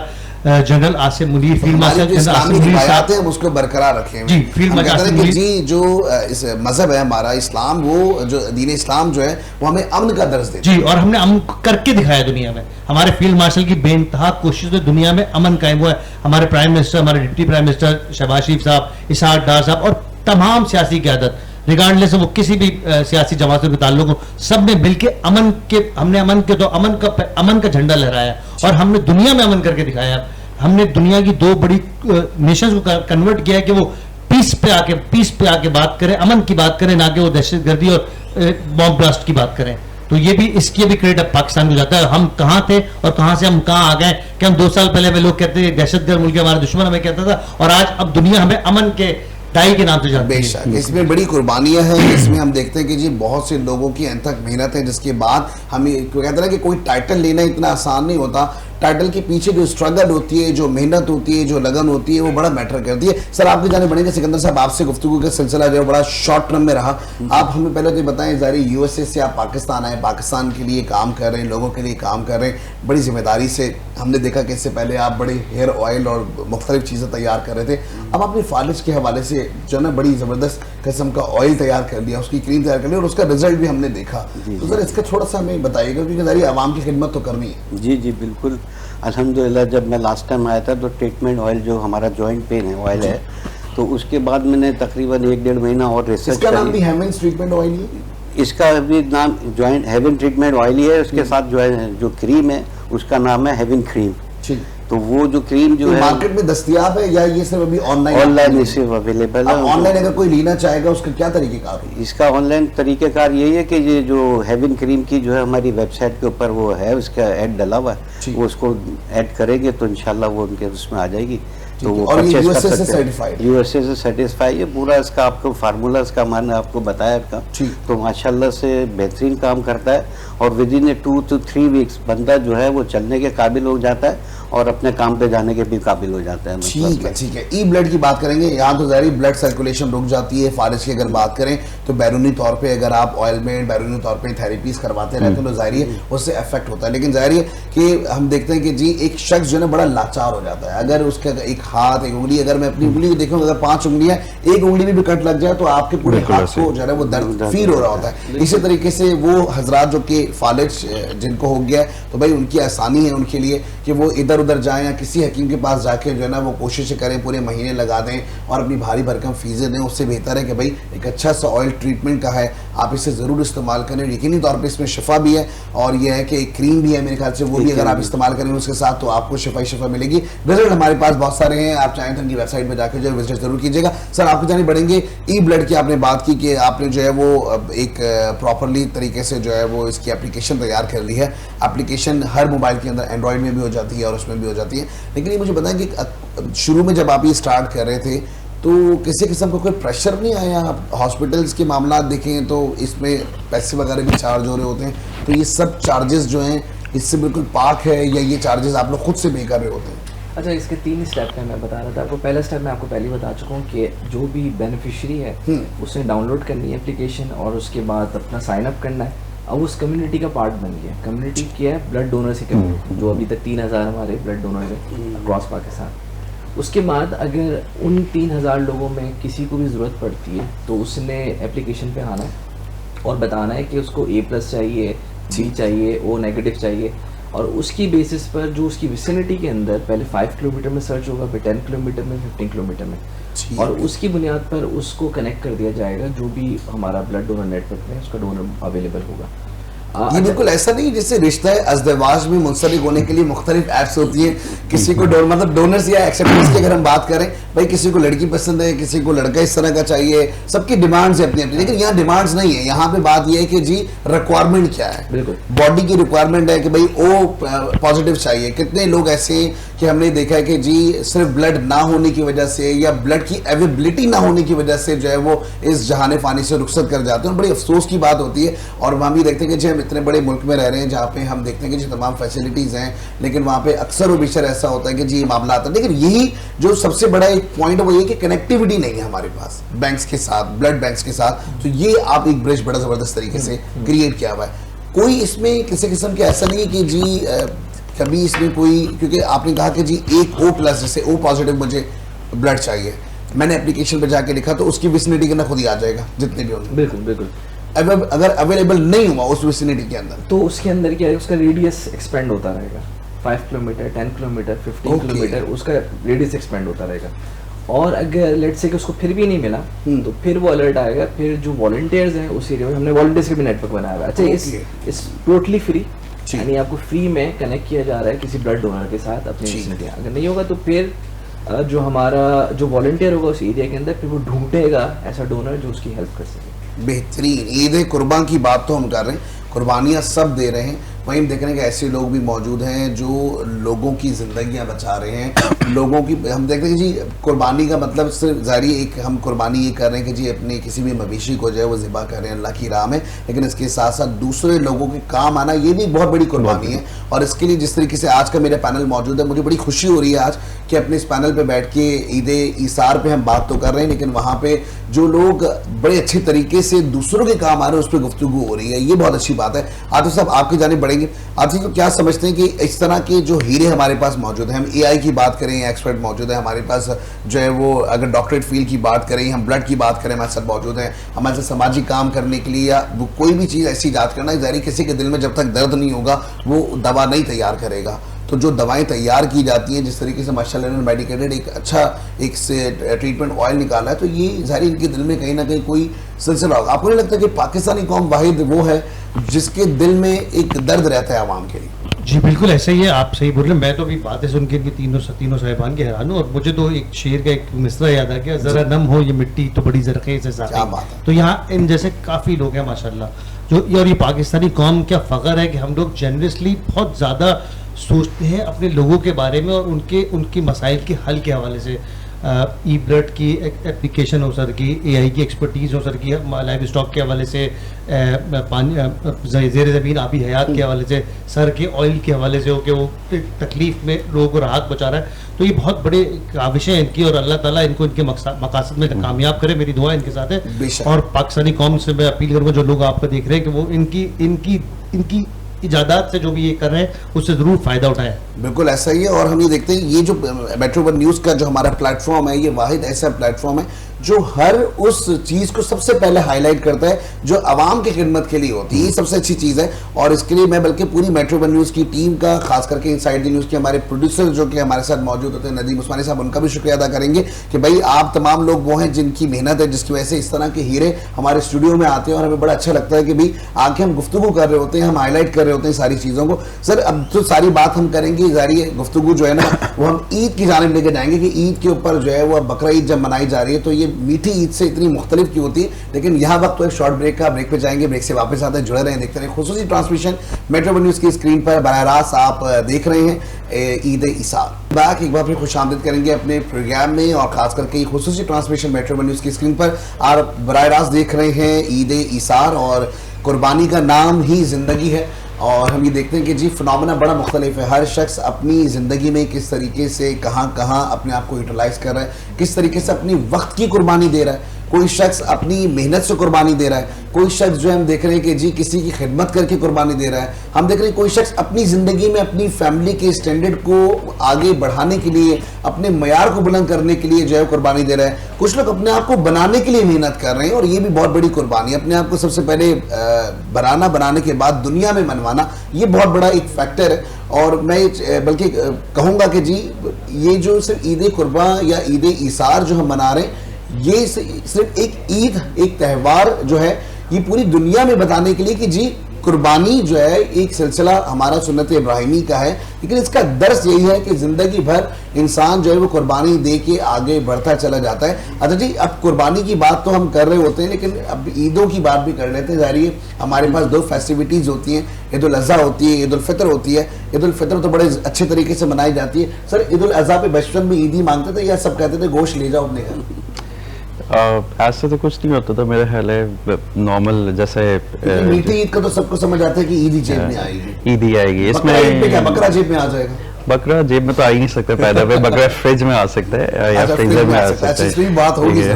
general Asim Munir, field marshal اسلامی روایات ہیں اس کو برقرار رکھیں. جی فیلڈ مارشل جی جو اس مذہب ہے ہمارا اسلام, وہ جو دین اسلام جو ہے وہ ہمیں امن کا درس دیتا ہے. جی, اور ہم نے امن کر کے دکھایا دنیا میں. ہمارے فیلڈ مارشل کی بے انتہا کوشش سے دنیا میں امن قائم ہوا ہے. ہمارے پرائم منسٹر, ہمارے ڈپٹی پرائم منسٹر شہباز شریف صاحب, اسحاق ڈار صاحب, اور تمام سیاسی قیادت ریگارڈلیس وہ کسی بھی سیاسی جماعتوں کے تعلق ہو, سب نے مل کے ہم نے امن کا جھنڈا لہرایا, اور ہم نے دنیا میں امن کر کے دکھایا. ہم نے دنیا کی 2 بڑی نیشنز کو کنورٹ کیا ہے کہ وہ پیس پہ آ کے بات کریں, امن کی بات کریں, نہ کہ وہ دہشت گردی اور بام بلاسٹ کی بات کریں. تو یہ بھی اس کی بھی کریڈٹ اب پاکستان کو جاتا ہے. ہم کہاں تھے اور کہاں سے ہم کہاں آ گئے کہ ہم 2 سال پہلے ہمیں لوگ کہتے ہیں دہشت گرد ملک ہمارا دشمن ہمیں کہتا تھا, اور آج اب دنیا ہمیں امن کے دائی کے نام سے جانتی ہے. بے شک اس میں بڑی قربانیاں ہیں. اس میں ہم دیکھتے ہیں کہ جی بہت سے لوگوں کی انتھک محنت ہے, جس کے بعد ہمیں کہتے ہیں کہ کوئی ٹائٹل لینا اتنا آسان نہیں ہوتا. ٹائٹل کے پیچھے جو اسٹرگل ہوتی ہے, جو محنت ہوتی ہے, جو لگن ہوتی ہے, وہ بڑا میٹر کرتی ہے. سر آپ کی جانب بڑھیں گے. سکندر صاحب آپ سے گفتگو کا سلسلہ جو ہے بڑا شارٹ ٹرم میں رہا. آپ ہمیں پہلے تو بتائیں, ظاہر یو ایس اے سے آپ پاکستان آئے, پاکستان کے لیے کام کر رہے ہیں, لوگوں کے لیے کام کر رہے ہیں بڑی ذمہ داری سے. ہم نے دیکھا کہ اس سے پہلے آپ بڑے ہیئر آئل اور مختلف چیزیں تیار کر رہے تھے. اب اپنے فالج کے حوالے سے جو ہے نا بڑی زبردست قسم کا آئل تیار کر دیا, اس کی کریم تیار کر لی, اور اس کا رزلٹ بھی ہم نے دیکھا. تو سر اس کا تھوڑا سا ہمیں بتائیے گا, کیونکہ ظاہر عوام کی خدمت تو کرنی ہے. جی جی بالکل. الحمدللہ جب میں لاسٹ ٹائم آیا تھا تو ٹریٹمنٹ آئل جو ہمارا جوائنٹ پین ہے آئل ہے, تو اس کے بعد میں نے تقریباً 1-1.5 مہینہ اور ریسرچ اس کا نام بھی ہیونز ٹریٹمنٹ آئل ہے. اس کا بھی نام جوائنٹ ہیون ٹریٹمنٹ آئل ہی ہے. اس کے ساتھ جو کریم ہے اس کا نام ہے ہیون کریم. تو وہ جو کریم جو ہے مارکیٹ میں دستیاب ہے یا یہ صرف ابھی آن لائن ہی صرف اویلیبل ہے؟ آن لائن اگر کوئی لینا چاہے گا اس کا کیا طریقہ کار ہے؟ اس کا آن لائن طریقہ کار یہی ہے کہ یہ جو ہیون کریم کی جو ہے ہماری ویب سائٹ کے اوپر وہ ہے, اس کا ایڈ ڈلا ہوا ہے, وہ اس کو ایڈ کریں گے تو انشاءاللہ وہ ان کے اس میں آ جائے گی. تو وہ یو ایس اے سے سرٹیفائیڈ, یو ایس اے سے سیٹسفائی ہے پورا. اس کا آپ کو فارمولا اس کا میں نے آپ کو بتایا کا, تو ماشاءاللہ سے بہترین کام کرتا ہے. اور ودن 2 to 3 weeks بندہ جو ہے وہ چلنے کے قابل ہو جاتا ہے اور اپنے کام پہ جانے کے بھی قابل ہو جاتا ہے. ٹھیک ہے ٹھیک ہے. ای بلڈ کی بات کریں گے. یہاں تو ظاہر بلڈ سرکولیشن رک جاتی ہے. فالج کی اگر بات کریں تو بیرونی طور پہ اگر آپ آئل میں بیرونی طور پہ تھیراپیز کرواتے رہتے ہیں تو ظاہر ہے اس سے افیکٹ ہوتا ہے. لیکن ظاہر ہے کہ ہم دیکھتے ہیں کہ جی ایک شخص جو ہے نا بڑا لاچار ہو جاتا ہے. اگر اس کا ایک ہاتھ, ایک انگلی, اگر میں اپنی انگلی کو دیکھوں, اگر 5 انگلیاں, ایک انگلی بھی کٹ لگ جائے تو آپ کے پورے ہاتھ کو جو ہے وہ درد فیل ہو رہا ہوتا ہے. اسی طریقے سے وہ حضرات جو کہ فالج جن کو ہو گیا ہے تو بھائی ان کی آسانی ہے ان کے لیے کہ وہ ادھر ادھر جائیں یا کسی حکیم کے پاس جا کے جو ہے نا وہ کوشش کریں, پورے مہینے لگا دیں اور اپنی بھاری بھرکم فیسیں دیں. اس سے بہتر ہے کہ بھائی ایک اچھا سا آئل ٹریٹمنٹ کا ہے, آپ اسے ضرور استعمال کریں. یقینی طور پہ اس میں شفا بھی ہے اور یہ ہے کہ ایک کریم بھی ہے میرے خیال سے, وہ بھی اگر آپ استعمال کریں اس کے ساتھ تو آپ کو شفا ملے گی. رزلٹ ہمارے پاس بہت سارے ہیں, آپ چاہیں تو ان کی ویب سائٹ پہ جا کے جو ہے وزٹ ضرور کیجیے گا. سر آپ کو جانے پڑیں گے ای بلڈ کی آپ نے بات کی کہ آپ نے جو ہے وہ ایک پراپرلی طریقے سے جو ہے وہ اس کی اپلیکیشن تیار کر لی ہے. اپلیکیشن ہر موبائل کے اندر اینڈرائڈ میں بھی ہو جاتی ہے اور اس میں بھی ہو جاتی ہے. لیکن یہ مجھے بتائیں کہ شروع میں جب آپ یہ سٹارٹ کر رہے تھے تو کسی قسم کا کوئی پریشر نہیں آیا؟ آپ ہاسپٹلس کے معاملات دیکھیں تو اس میں پیسے وغیرہ بھی چارج ہو رہے ہوتے ہیں, تو یہ سب چارجز جو ہیں اس سے بالکل پاک ہے یا یہ چارجز آپ لوگ خود سے پے کر رہے ہوتے ہیں؟ اچھا, اس کے 3 اسٹیپ ہیں. میں بتا رہا تھا آپ کو. پہلا اسٹیپ میں آپ کو پہلے بتا چکا ہوں کہ جو بھی بینیفیشری ہے اس نے ڈاؤن لوڈ کرنی ہے اپلیکیشن اور اس کے بعد اپنا سائن اپ کرنا ہے. اب اس کمیونٹی کا پارٹ بن گیا. کمیونٹی کیا ہے؟ بلڈ ڈونر سے کمیونٹی, جو ابھی تک 3000 ہمارے بلڈ ڈونر ہیں اکراس پاکستان. اس کے بعد اگر ان 3000 لوگوں میں کسی کو بھی ضرورت پڑتی ہے تو اس نے اپلیکیشن پہ آنا ہے اور بتانا ہے کہ اس کو A+ چاہیے, B چاہیے, O- چاہیے. اور اس کی بیسس پر جو اس کی ویسینٹی کے اندر پہلے 5 کلومیٹر میں سرچ ہوگا, پھر 10 کلومیٹر میں, 15 کلومیٹر میں, اور اس کی بنیاد پر اس کو کنیکٹ کر دیا جائے گا جو بھی ہمارا بلڈ ڈونر نیٹ ورک میں اس کا ڈونر اویلیبل ہوگا. یہ بالکل ایسا نہیں جیسے رشتہ ازدواج میں منسلک ہونے کے لیے مختلف ایپس ہوتی ہیں, کسی کو مطلب ڈونرز یا ایکسیپٹنس کی اگر ہم بات کریں, بھائی کسی کو لڑکی پسند ہے, کسی کو لڑکا اس طرح کا چاہیے, سب کی ڈیمانڈز ہیں اپنی اپنی, لیکن یہاں ڈیمانڈز نہیں ہے, یہاں پہ بات یہ ہے کہ جی ریکوائرمنٹ کیا ہے, بالکل باڈی کی ریکوائرمنٹ ہے کہ بھائی او پازیٹیو چاہیے. کتنے لوگ ایسے ہیں کہ ہم نے دیکھا ہے کہ جی صرف بلڈ نہ ہونے کی وجہ سے یا بلڈ کی اویلیبلٹی نہ ہونے کی وجہ سے جو ہے وہ اس جہان فانی سے رخصت کر جاتے ہیں, اور بڑی افسوس کی بات ہوتی ہے. اور وہاں بھی دیکھتے ہیں کہ جی ہم اتنے بڑے ملک میں رہ رہے ہیں جہاں پہ ہم دیکھتے ہیں کہ جی تمام فیسلٹیز ہیں, لیکن وہاں پہ اکثر و بیشتر ایسا ہوتا ہے کہ جی یہ معاملات ہیں. لیکن یہی جو سب سے بڑا ایک پوائنٹ ہے وہ یہ کہ کنیکٹیوٹی نہیں ہے ہمارے پاس بینکس کے ساتھ, بلڈ بینکس کے ساتھ. تو یہ آپ ایک برج بڑا زبردست طریقے سے کریٹ کیا ہوا ہے. کوئی اس میں کسی قسم کے ایسا نہیں ہے کہ جی کبھی اس میں کوئی, کیونکہ آپ نے کہا کہ جی ایک او پلس جیسے او پازیٹیو مجھے بلڈ چاہیے, میں نے اپلیکیشن پہ جا کے لکھا تو اس کی ویسینٹی کے اندر خود ہی آ جائے گا جتنے بھی ہوں گے. بالکل بالکل. اگر اویلیبل نہیں ہوا اس ویسینٹی کے اندر تو اس کے اندر کیا ہے, اس کا ریڈیس ایکسپینڈ ہوتا رہے گا, 5 کلومیٹر, 10 کلومیٹر, 15 کلومیٹر, اس کا ریڈیس ایکسپینڈ ہوتا رہے گا. اور اگر لیٹ سے کہ اس کو پھر بھی نہیں ملا تو پھر وہ الرٹ آئے گا, پھر جو والنٹیئرز ہیں اس ایریا میں, ہم نے والنٹیئرز کا بھی نیٹ ورک بنایا ہوا ہے. اچھا اس ٹوٹلی فری, یعنی آپ کو فری میں کنیکٹ کیا جا رہا ہے کسی بلڈ ڈونر کے ساتھ اپنی ویسینٹی. اگر نہیں ہوگا تو پھر جو ہمارا جو والنٹیئر ہوگا اس ایریا کے اندر, پھر وہ ڈھونڈے گا ایسا ڈونر جو اس کی ہیلپ کر سکے. بہترین. عید قربان کی بات تو ہم کر رہے ہیں, قربانیاں سب دے رہے ہیں, وہیں ہم دیکھ رہے ہیں کہ ایسے لوگ بھی موجود ہیں جو لوگوں کی زندگیاں بچا رہے ہیں, لوگوں کی. ہم دیکھتے ہیں کہ جی قربانی کا مطلب صرف ظاہری ایک ہم قربانی یہ کر رہے ہیں کہ جی اپنے کسی بھی مویشی کو جو ہے وہ ذبح کر رہے ہیں اللہ کی راہ میں, لیکن اس کے ساتھ ساتھ دوسرے لوگوں کے کام آنا یہ بھی بہت بڑی قربانی ہے. اور اس کے لیے جس طریقے سے آج کا میرا پینل موجود ہے, مجھے بڑی خوشی ہو رہی ہے آج کہ اپنے اس پینل پہ بیٹھ کے عید ایثار پہ ہم بات تو کر رہے ہیں, لیکن وہاں پہ جو لوگ بڑے اچھے طریقے سے دوسروں کے کام آ رہے ہیں اس پہ گفتگو ہو رہی ہے. یہ بہت اچھی بات ہے. عاطف صاحب آپ کی جانب بڑھیں گے. عاطف صاحب کیا سمجھتے ہیں کہ اس طرح کے جو ہیرے ہمارے پاس موجود ہیں, ہم اے آئی کی بات کریں, ایکسپرٹ موجود ہیں ہمارے پاس جو ہے وہ, اگر ڈاکٹریٹ فیلڈ کی بات کریں, ہم بلڈ کی بات کریں, ہمارے ساتھ موجود ہیں, ہمارے ساتھ سماجی کام کرنے کے لیے یا کوئی بھی چیز ایسی ایجاد کرنا, ظاہر کسی کے دل میں جب تک درد نہیں ہوگا وہ دوا نہیں تیار کرے گا. تو جو دوائیں تیار کی جاتی ہیں جس طریقے سے ماشاءاللہ نے میڈیکیٹڈ ایک اچھا ایک سے ٹریٹمنٹ آئل نکالا ہے, تو یہ ظاہر ان کے دل میں کہیں نہ کہیں کوئی سلسلہ ہوگا. آپ کو نہیں لگتا کہ پاکستانی قوم واحد وہ ہے جس کے دل میں ایک درد رہتا ہے عوام کے لیے؟ جی بالکل ایسا ہی ہے, آپ صحیح بول رہے ہیں. میں تو ابھی باتیں سن کے ان کی تینوں صاحبان کے حیران ہوں, اور مجھے تو ایک شعر کا ایک مصرع یاد آ گیا, ذرا نم ہو یہ مٹی تو بڑی زرخیز ہے ساقی. تو یہاں ان جیسے کافی لوگ ہیں ماشاءاللہ جو, اور یہ پاکستانی قوم کیا فخر ہے کہ ہم لوگ جنرسلی بہت زیادہ سوچتے ہیں اپنے لوگوں کے بارے میں, اور ان کے مسائل کے حل کے حوالے سے. ای بلڈ کی اپلیکیشن ہو سر کی, اے آئی کی ایکسپرٹیز ہو سر کی, لائف اسٹاک کے حوالے سے, زیر زمین آبی حیات کے حوالے سے, سر کے آئل کے حوالے سے ہو کہ وہ تکلیف میں لوگوں کو راحت بچا رہا ہے. تو یہ بہت بڑے کاوشیں ہیں ان کی, اور اللہ تعالیٰ ان کو ان کے مقاصد میں کامیاب کرے. میری دعا ان کے ساتھ ہے. اور پاکستانی قوم سے میں اپیل کروں گا جو لوگ آپ کو دیکھ رہے ہیں کہ وہ ان کی ایجادات سے جو بھی یہ کر رہے ہیں اس سے ضرور فائدہ اٹھائیں. بالکل ایسا ہی ہے. اور ہم یہ دیکھتے ہیں یہ جو میٹرو ون نیوز کا جو ہمارا پلیٹ فارم ہے, یہ واحد ایسا پلیٹ فارم ہے جو ہر اس چیز کو سب سے پہلے ہائی لائٹ کرتا ہے جو عوام کی خدمت کے لیے ہوتی ہے. یہ سب سے اچھی چیز ہے, اور اس کے لیے میں بلکہ پوری میٹرو ون نیوز کی ٹیم کا, خاص کر کے انسائیڈ دی نیوز کے ہمارے پروڈیوسر جو کہ ہمارے ساتھ موجود ہوتے ہیں ندیم عثمانی صاحب, ان کا بھی شکریہ ادا کریں گے کہ بھائی آپ تمام لوگ وہ ہیں جن کی محنت ہے, جس کی وجہ سے اس طرح کے ہیرے ہمارے اسٹوڈیو میں آتے ہیں, اور ہمیں بڑا اچھا لگتا ہے کہ بھائی آ کے ہم گفتگو کر رہے ہوتے ہیں, ہم ہائی لائٹ کر رہے ہوتے ہیں ساری چیزوں کو. سر اب تو ساری بات ہم کریں گے, ظاہر گفتگو جو ہے نا وہ ہم عید کی جانب لے کے جائیں گے کہ عید کے اوپر جو ہے وہ بقرہ عید جب منائی جا رہی ہے تو یہ میٹھی عید سے اتنی مختلف کی ہوتی ہے. لیکن یہاں وقت تو ایک شارٹ بریک کا, بریک پہ جائیں گے, بریک سے واپس آتے ہیں, جڑے رہیں, دیکھتے رہیں. خصوصی ٹرانسمیشن میٹرو ون نیوز کی اسکرین پر براہ راست آپ دیکھ رہے ہیں عید ایثار. بیک ایک بار پھر خوش آمدید کریں گے اپنے پروگرام میں, اور خاص کر کے خصوصی ٹرانسمیشن میٹرو ون نیوز کی اسکرین پر آپ براہ راست دیکھ رہے ہیں عید ایثار, اور قربانی کا نام ہی زندگی ہے. اور ہم یہ دیکھتے ہیں کہ جی فنامنا بڑا مختلف ہے, ہر شخص اپنی زندگی میں کس طریقے سے کہاں اپنے آپ کو یوٹیلائز کر رہا ہے, کس طریقے سے اپنی وقت کی قربانی دے رہا ہے. کوئی شخص اپنی محنت سے قربانی دے رہا ہے, کوئی شخص جو ہے ہم دیکھ رہے ہیں کہ جی کسی کی خدمت کر کے قربانی دے رہا ہے, ہم دیکھ رہے ہیں کوئی شخص اپنی زندگی میں اپنی فیملی کے اسٹینڈرڈ کو آگے بڑھانے کے لیے, اپنے معیار کو بلند کرنے کے لیے جو ہے قربانی دے رہا ہے, کچھ لوگ اپنے آپ کو بنانے کے لیے محنت کر رہے ہیں, اور یہ بھی بہت بڑی قربانی ہے. اپنے آپ کو سب سے پہلے بنانے کے بعد دنیا میں منوانا, یہ بہت بڑا ایک فیکٹر ہے. اور میں بلکہ کہوں گا کہ جی یہ جو صرف عید قرباں یا عید ایثار جو ہم منا رہے ہیں, یہ صرف ایک عید, ایک تہوار جو ہے یہ پوری دنیا میں بتانے کے لیے کہ جی قربانی جو ہے ایک سلسلہ ہمارا سنت ابراہیمی کا ہے, لیکن اس کا درس یہی ہے کہ زندگی بھر انسان جو ہے وہ قربانی دے کے آگے بڑھتا چلا جاتا ہے. اچھا جی, اب قربانی کی بات تو ہم کر رہے ہوتے ہیں, لیکن اب عیدوں کی بات بھی کر لیتے ہیں. ظاہر ہے ہمارے پاس 2 فیسٹیوٹیز ہوتی ہیں, عید الاضحیٰ ہوتی ہے, عید الفطر ہوتی ہے. عید الفطر تو بڑے اچھے طریقے سے منائی جاتی ہے. سر عید الاضحیٰ پہ بچپن میں عیدی مانگتے تھے یا سب کہتے تھے گوشت لے جاؤ اپنے گھر؟ ایسا تو کچھ نہیں ہوتا تھا میرا خیال ہے, نارمل جیسے میٹھی عید کا تو سب کو سمجھ آتا ہے کہ عیدی جیب میں آئے گی, عید ہی آئے گی. اس میں بکرا جیب میں آ جائے گا. بکرا جیب میں تو آ ہی نہیں سکتا پیدا پہ, بکرا فریج میں آ سکتا ہے یا فریزر میں آ سکتا ہے. بات ہوگی.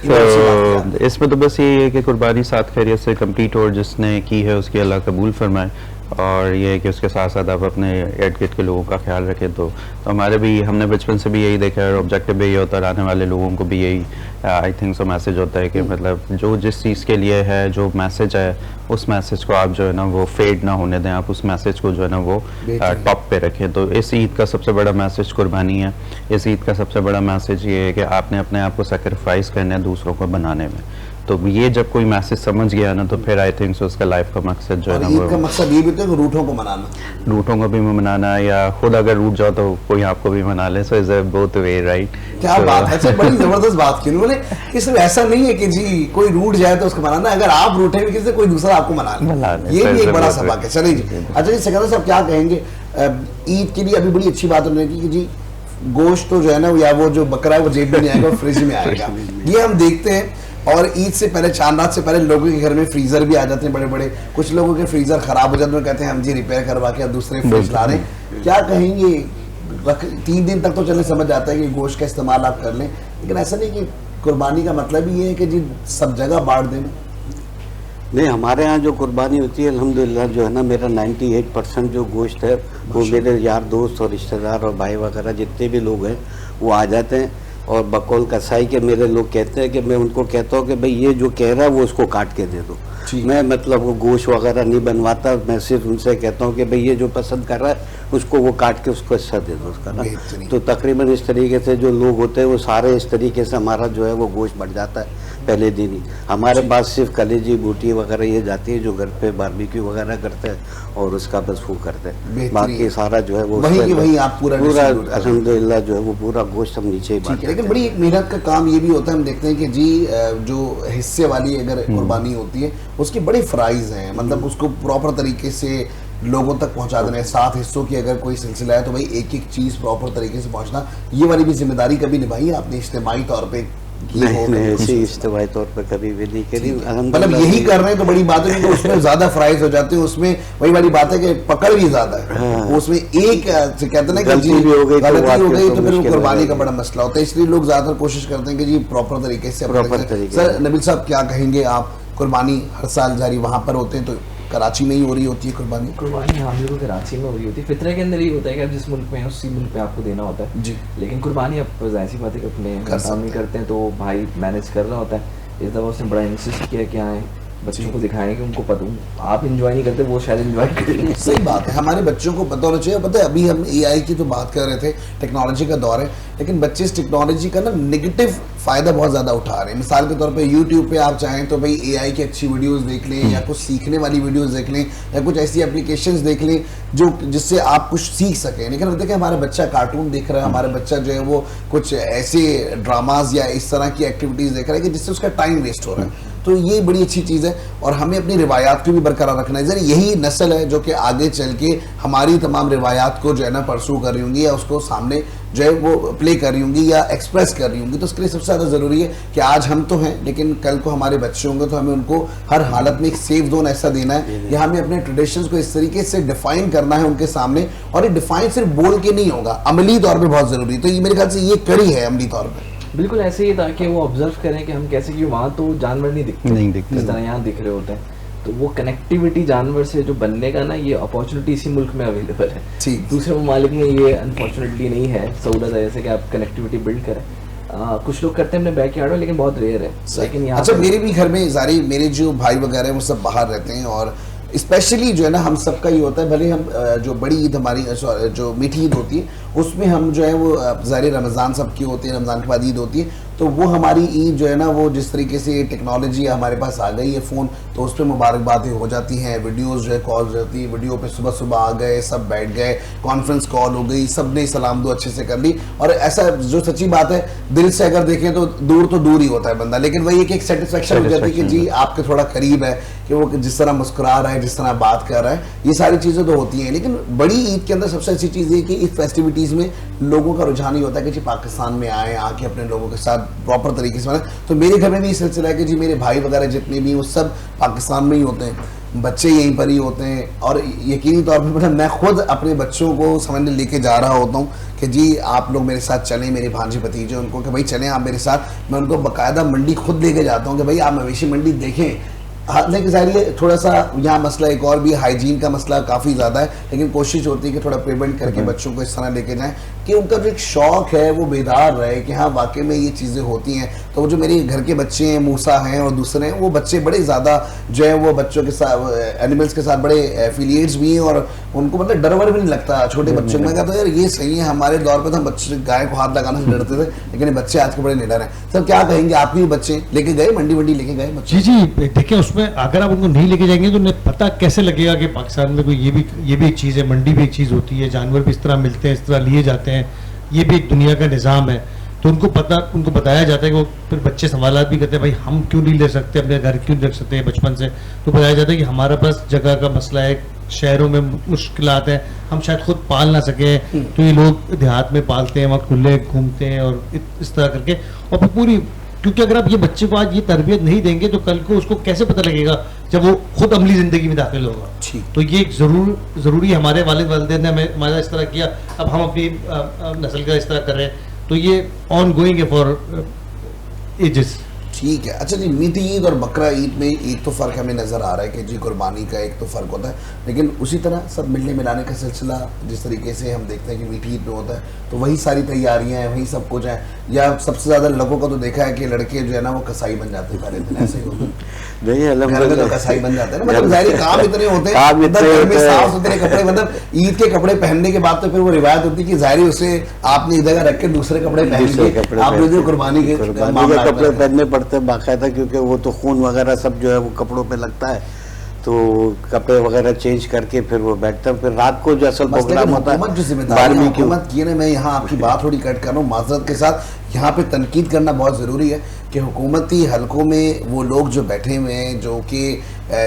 تو اس میں تو بس یہی ہے کہ قربانی ساتھ خیریت سے کمپلیٹ ہو, جس نے کی ہے اس کی اللہ قبول فرمائے, اور یہ ہے کہ اس کے ساتھ ساتھ آپ اپنے ارد گرد کے لوگوں کا خیال رکھیں. تو ہمارے بھی, ہم نے بچپن سے بھی یہی دیکھا ہے, اور آبجیکٹو بھی یہی ہوتا ہے, آنے والے لوگوں کو بھی یہی آئی تھنک سو میسج ہوتا ہے کہ مطلب جو جس چیز کے لیے ہے, جو میسج ہے, اس میسج کو آپ جو ہے نا وہ فیڈ نہ ہونے دیں, آپ اس میسج کو جو ہے نا وہ ٹاپ پہ رکھیں. تو اس عید کا سب سے بڑا میسج قربانی ہے. اس عید کا سب سے بڑا میسج یہ ہے کہ آپ نے اپنے آپ کو سیکریفائس کرنا ہے دوسروں کو بنانے میں. تو یہ جب کوئی میسج سمجھ گیا نا, تو پھر آئی تھنک سو اس کا لائف کا مقصد جو ہے نا وہ, عید کا مقصد یہ بھی ہوتا ہے کہ روٹوں کو منانا, روٹوں کو بھی منانا, یا خود اگر روٹ جاؤ تو کوئی آپ کو بھی منا لے. سو از اے بوتھ وے, رائٹ. کیا بات ہے. اچھا, بڑی زبردست بات کی انہوں نے کہ صرف ایسا نہیں ہے کہ جی کوئی روٹ جائے تو اس کو منانا, اگر آپ روٹے بھی کسی سے کوئی دوسرا آپ کو منا لے, یہ بھی ایک بڑا سبق ہے. چلیں جی. اچھا جی, سکندر صاحب کیا کہیں گے عید کے لیے؟ ابھی بڑی اچھی بات انہوں نے کی کہ جی گوشت تو جو ہے نا یا وہ جو بکرا ہے وہ جیب میں نہیں آئے گا, فریج میں آئے گا. یہ ہم دیکھتے ہیں. اور عید سے پہلے, چاند رات سے پہلے لوگوں کے گھر میں فریزر بھی آ جاتے ہیں بڑے بڑے. کچھ لوگوں کے فریزر خراب ہو جاتے ہیں, کہتے ہیں ہم جی ریپیئر کروا کے دوسرے فریج لا رہے ہیں. کیا کہیں گے, 3 دن تک تو چلے سمجھ آتا ہے کہ گوشت کا استعمال آپ کر لیں, لیکن ایسا نہیں کہ قربانی کا مطلب یہ ہے کہ جی سب جگہ بانٹ دینا. نہیں, ہمارے ہاں جو قربانی ہوتی ہے الحمدللہ جو ہے نا, میرا 98% جو گوشت ہے وہ میرے یار دوست اور رشتہ دار اور بھائی وغیرہ جتنے بھی لوگ ہیں وہ آ جاتے ہیں. اور بقول کسائی کے میرے لوگ کہتے ہیں کہ میں ان کو کہتا ہوں کہ بھئی یہ جو کہہ رہا ہے وہ اس کو کاٹ کے دے دو. میں مطلب وہ گوشت وغیرہ نہیں بنواتا, میں صرف ان سے کہتا ہوں کہ بھئی یہ جو پسند کر رہا ہے اس کو وہ کاٹ کے اس کو حصہ دے دو اس کا نا. تو تقریباً اس طریقے سے جو لوگ ہوتے ہیں وہ سارے اس طریقے سے ہمارا جو ہے وہ گوشت بڑھ جاتا ہے پہلے دن ہی. ہمارے پاس صرف کلیجی بوٹی وغیرہ یہ جاتی ہے جو گھر پہ باربیکیو وغیرہ کرتے ہیں اور اس کا بس وہ کرتے ہیں. باقی سارا جو ہے وہ وہی آپ پورا الحمدللہ جو ہے وہ پورا گوشت ہم نیچے ہی بانٹتے ہیں. لیکن بڑی ایک محنت کا کام یہ بھی ہوتا ہے. ہم دیکھتے ہیں کہ جی جو حصے والی اگر قربانی ہوتی ہے اس کی بڑی فرائض ہیں, مطلب اس کو پراپر طریقے سے لوگوں تک پہنچا دینا ہے. 7 حصوں کی اگر کوئی سلسلہ ہے تو بھائی ایک ایک چیز پراپر طریقے سے پہنچنا, یہ والی بھی ذمہ داری کبھی نبھائی ہے آپ نے اجتماعی طور پہ؟ نہیں, ایسی اجتماعی طور پر کبھی بھی نہیں کری. مطلب یہی کر رہے ہیں تو بڑی بات ہے, کیونکہ اس میں زیادہ فرائض ہو جاتے ہیں. اس میں وہی والی بات ہے کہ پکڑ بھی زیادہ ہے, اس میں ایک کہتے ہیں کہ غلطی ہو گئی تو پھر وہ قربانی کا بڑا مسئلہ ہوتا ہے. اس لیے لوگ زیادہ تر کوشش کرتے ہیں کہ جی پراپر طریقے سے. سر نبیل صاحب کیا کہیں گے آپ, قربانی ہر سال جاری وہاں پر ہوتے ہیں تو کراچی میں ہی ہو رہی ہوتی ہے قربانی؟ قربانی ہم لوگوں کو کراچی میں ہو رہی ہوتی ہے. فطرے کے اندر یہ ہوتا ہے کہ آپ جس ملک میں ہیں اسی ملک پہ آپ کو دینا ہوتا ہے جی. لیکن قربانی آپ ظاہر سی بات ہے کہ اپنے کام نہیں کرتے ہیں تو بھائی مینیج کر رہا ہوتا ہے. اس دفعہ اس نے بڑا انسسٹ کیا کہ آئیں بچوں کو دکھائیں کہ ان کو پتہ, آپ انجوائے نہیں کرتے وہ شاید انجوائے کریں. صحیح بات ہے, ہمارے بچوں کو پتہ ہونا چاہیے. پتہ ہے ابھی ہم اے آئی کی تو بات کر رہے تھے, ٹیکنالوجی کا دور ہے, لیکن بچے اس ٹیکنالوجی کا نا نگیٹو فائدہ بہت زیادہ اٹھا رہے ہیں. مثال کے طور پہ یوٹیوب پہ آپ چاہیں تو بھائی اے آئی کی اچھی ویڈیوز دیکھ لیں, یا کچھ سیکھنے والی ویڈیوز دیکھ لیں, یا کچھ ایسی اپلیکیشنز دیکھ لیں جو جس سے آپ کچھ سیکھ سکیں. لیکن اب دیکھیں ہمارا بچہ کارٹون دیکھ رہا ہے, ہمارا بچہ جو ہے وہ کچھ ایسے ڈراماز یا اس طرح کی ایکٹیویٹیز دیکھ رہا ہے کہ جس سے اس کا ٹائم ویسٹ ہو رہا ہے. تو یہ بڑی اچھی چیز ہے, اور ہمیں اپنی روایات کو بھی برقرار رکھنا ہے. ذرا یہی نسل ہے جو کہ آگے چل کے ہماری تمام روایات کو جو ہے نا پرسو کر رہی ہوں گی, یا اس کو سامنے جو ہے وہ پلے کر رہی ہوں گی یا ایکسپریس کر رہی ہوں گی. تو اس کے لیے سب سے زیادہ ضروری ہے کہ آج ہم تو ہیں, لیکن کل کو ہمارے بچے ہوں گے تو ہمیں ان کو ہر حالت میں ایک سیف زون ایسا دینا ہے, یا ہمیں اپنے ٹریڈیشنز کو اس طریقے سے ڈیفائن کرنا ہے ان کے سامنے. اور یہ ڈیفائن صرف بول کے نہیں ہوگا, عملی طور پہ بہت ضروری ہے. تو یہ میرے خیال سے یہ کڑی ہے عملی طور پہ. بالکل ایسے ہی تاکہ وہ آبزرو کریں کہ ہم کیسے, کہ وہاں تو جانور نہیں دکھتے جس طرح یہاں دکھ رہے ہوتے ہیں, تو وہ کنیکٹیوٹی جانور سے جو بننے کا نا, یہ اپارچونیٹی اسی ملک میں اویلیبل ہے. دوسرے ممالک میں یہ انفارچونیٹلی نہیں ہے سہولت ہے جیسے کہ آپ کنیکٹیوٹی بلڈ کریں. کچھ لوگ کرتے ہیں اپنے بیک یارڈ میں, لیکن بہت ریئر ہے. لیکن یہاں اچھا میرے بھی گھر میں ظاہر میرے جو بھائی وغیرہ ہیں وہ سب باہر رہتے ہیں, اور اسپیشلی جو ہے نا ہم سب کا یہ ہوتا ہے, بھلے ہم جو بڑی عید ہماری جو میٹھی عید ہوتی ہے اس میں ہم جو ہے وہ ظاہر رمضان سب کی ہوتی ہے, رمضان کے بعد عید ہوتی ہے, تو وہ ہماری عید جو ہے نا وہ جس طریقے سے ٹیکنالوجی ہمارے پاس آ گئی ہے فون, تو اس پہ مبارکبادیں ہو جاتی ہیں, ویڈیوز جو ہے کال ہوتی ہے, ویڈیو پہ صبح صبح آ گئے, سب بیٹھ گئے, کانفرنس کال ہو گئی, سب نے سلام دو اچھے سے کر لی. اور ایسا جو سچی بات ہے دل سے اگر دیکھیں تو دور ہی ہوتا ہے بندہ, لیکن وہی ایک سیٹسفیکشن ہو جاتی ہے کہ جی آپ کے تھوڑا قریب ہے, کہ وہ جس طرح مسکرا رہا ہے, جس طرح بات کر رہا ہے, یہ ساری چیزیں تو ہوتی ہیں. لیکن بڑی عید کے اندر سب سے اچھی چیز یہ کہ اس فیسٹیوٹیز میں لوگوں کا رجحان ہی ہوتا ہے کہ جی پاکستان میں آئیں, آ کے اپنے لوگوں کے ساتھ پراپر طریقے سے. تو میرے گھر میں بھی یہ سلسلہ ہے کہ جی میرے بھائی وغیرہ جتنے بھی وہ سب پاکستان میں ہی ہوتے ہیں, بچے یہیں پر ہی ہوتے ہیں, اور یقینی طور پہ میں خود اپنے بچوں کو سمجھنے لے کے جا رہا ہوتا ہوں کہ جی آپ لوگ میرے ساتھ چلیں, میرے بھانجے بھتیجے ان کو کہ بھائی چلیں آپ میرے ساتھ. میں ان کو باقاعدہ منڈی خود لے کے جاتا ہوں کہ بھائی آپ مویشی منڈی دیکھیں. لیکن ظاہر ہے تھوڑا سا یہاں مسئلہ ایک اور بھی ہائیجین کا مسئلہ کافی زیادہ ہے, لیکن کوشش ہوتی ہے کہ تھوڑا پریونٹ کر کے بچوں کو اس طرح لے کے جائیں کہ ان کا جو ایک شوق ہے وہ بیدار رہے کہ ہاں واقعی میں یہ چیزیں ہوتی ہیں. تو وہ جو میرے گھر کے بچے ہیں, موسیٰ ہیں اور دوسرے ہیں, وہ بچے بڑے زیادہ جو ہے وہ بچوں کے ساتھ اینیملس کے ساتھ بڑے ایفیلیٹس بھی ہیں, اور ان کو مطلب ڈر ور بھی نہیں لگتا چھوٹے بچوں کو. میں کہتا ہوں یار یہ صحیح ہے, ہمارے دور پہ تو ہم بچے گائے کو ہاتھ لگانے سے ڈرتے تھے, لیکن بچے آج کے بڑے نڈر ہیں. سر کیا کہیں گے, آپ بھی بچے لے کے گئے منڈی لے کے گئے بچے؟ جی دیکھیں اس میں اگر آپ ان کو نہیں لے کے جائیں گے تو انہیں پتہ کیسے لگے گا کہ پاکستان میں کوئی یہ بھی ایک چیز ہے, منڈی بھی ایک چیز ہوتی ہے, جانور بھی اس طرح ملتے ہیں, اس طرح لیے جاتے ہیں, یہ بھی ایک دنیا کا نظام ہے. تو ان کو بتایا جاتا ہے کہ وہ پھر بچے سوالات بھی کرتے ہیں بھائی ہم کیوں نہیں لے سکتے, اپنے گھر کیوں نہیں رکھ سکتے بچپن سے. تو بتایا جاتا ہے کہ ہمارا پاس جگہ کا مسئلہ ہے, شہروں میں مشکلات ہیں, ہم شاید خود پال نہ سکیں, تو یہ لوگ دیہات میں پالتے ہیں, وہاں کھلے گھومتے ہیں اور اس طرح کر کے. اور پھر پوری, کیونکہ اگر آپ یہ بچے کو آج یہ تربیت نہیں دیں گے تو کل کو اس کو کیسے پتہ لگے گا جب وہ خود عملی زندگی میں داخل ہوگا. تو یہ ایک ضروری ہمارے والدین نے ہمیں ہمارا اس طرح کیا, اب ہم اپنی نسل کا اس طرح کر رہے ہیں, تو یہ آن گوئنگ ہے فار ایجز. ٹھیک ہے. اچھا جی, میٹھی عید اور بقرہ عید میں ایک تو فرق ہمیں نظر آ رہا ہے کہ جی قربانی کا ایک تو فرق ہوتا ہے, لیکن اسی طرح سب ملنے ملانے کا سلسلہ جس طریقے سے ہم دیکھتے ہیں کہ میٹھی عید میں ہوتا ہے, تو وہی ساری تیاریاں ہیں, وہی سب کچھ ہیں. یا سب سے زیادہ لڑکوں کا تو دیکھا ہے کہ لڑکے جو ہے نا وہ کسائی بن جاتے ہیں پہلے دن, ایسے ہی ہوتا ہے نہیں الحمدللہ کسائی بن جاتے ہیں نا, مطلب ظاہری کام اتنے ہوتے ہیں, صاف ستھرے کپڑے, مطلب عید کے کپڑے پہننے کے بعد تو پھر وہ روایت ہوتی ہے کہ ظاہری اسے آپ نے جگہ رکھ کے دوسرے کپڑے پہن کے آپ نے جو قربانی کے کپڑے پہننے پڑتے ہیں باقاعدہ, کیونکہ وہ تو خون وغیرہ سب جو ہے وہ کپڑوں پہ لگتا ہے, تو کپڑے وغیرہ چینج کر کے پھر وہ بیٹھتا ہے. پھر رات کو جو اصل پروگرام ہوتا ہے حکومت کی, میں یہاں آپ کی بات تھوڑی کٹ کر رہا ہوں معذرت کے ساتھ, یہاں پہ تنقید کرنا بہت ضروری ہے کہ حکومتی حلقوں میں وہ لوگ جو بیٹھے ہوئے ہیں جو کہ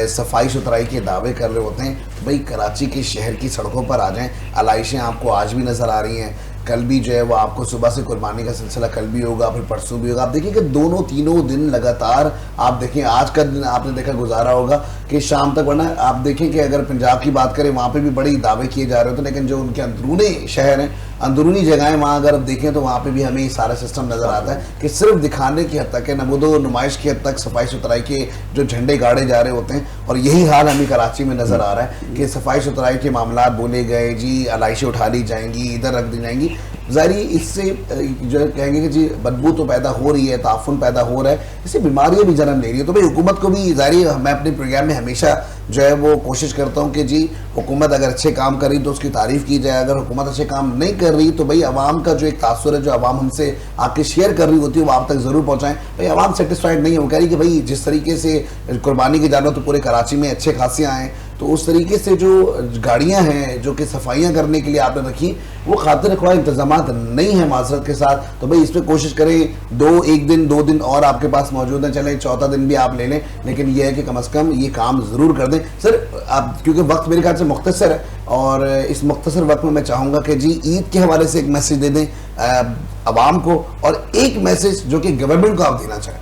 صفائی ستھرائی کے دعوے کر رہے ہوتے ہیں, تو بھائی کراچی کے شہر کی سڑکوں پر آ جائیں. علائشیں آپ کو آج بھی نظر آ رہی ہیں, کل بھی جو ہے وہ آپ کو صبح سے قربانی کا سلسلہ کل بھی ہوگا, پھر پرسوں بھی ہوگا. آپ دیکھیں کہ تینوں دن لگاتار آپ دیکھیں, آج کا دن آپ نے دیکھا گزارا ہوگا کہ شام تک, ورنہ آپ دیکھیں کہ اگر پنجاب کی بات کریں وہاں پہ بھی بڑے دعوے کیے جا رہے ہوتے ہیں, لیکن جو ان کے اندرونی شہر ہیں, اندرونی جگہیں, وہاں اگر آپ دیکھیں تو وہاں پہ بھی ہمیں یہ سارا سسٹم نظر آتا ہے کہ صرف دکھانے کی حد تک ہے, نمود و نمائش کی حد تک صفائی ستھرائی کے جو جھنڈے گاڑے جا رہے ہوتے ہیں. اور یہی حال ہمیں کراچی میں نظر آ رہا ہے کہ صفائی ستھرائی کے معاملات بولے گئے, جی علائشیں اٹھا لی جائیں گی, ادھر رکھ دی جائیں گی. ظاہری اس سے جو کہیں گے کہ جی بدبو تو پیدا ہو رہی ہے, تعفن پیدا ہو رہا ہے, اس سے بیماریاں بھی جنم لے رہی ہے. تو بھائی حکومت کو بھی ظاہری, میں اپنے پروگرام میں ہمیشہ جو ہے وہ کوشش کرتا ہوں کہ جی حکومت اگر اچھے کام کر رہی تو اس کی تعریف کی جائے, اگر حکومت اچھے کام نہیں کر رہی تو بھائی عوام کا جو ایک تاثر ہے, جو عوام ہم سے آ کے شیئر کر رہی ہوتی ہے, وہ آپ تک ضرور پہنچائیں. بھائی عوام سیٹسفائڈ نہیں ہے, وہ کہہ رہی کہ بھائی جس طریقے سے قربانی کے جانور تو پورے کراچی میں اچھے خاصے آئے, تو اس طریقے سے جو گاڑیاں ہیں جو کہ صفائیاں کرنے کے لیے آپ نے رکھی, وہ خاطر خواہ انتظامات نہیں ہیں معذرت کے ساتھ. تو بھائی اس پہ کوشش کریں, ایک دن 2 دن اور آپ کے پاس موجود ہیں, چلیں چوتھا دن بھی آپ لے لیں, لیکن یہ ہے کہ کم از کم یہ کام ضرور کر دیں. سر آپ کیونکہ وقت میرے خیال سے مختصر ہے, اور اس مختصر وقت میں چاہوں گا کہ جی عید کے حوالے سے ایک میسج دے دیں عوام کو, اور ایک میسج جو کہ گورنمنٹ کو آپ دینا چاہیں.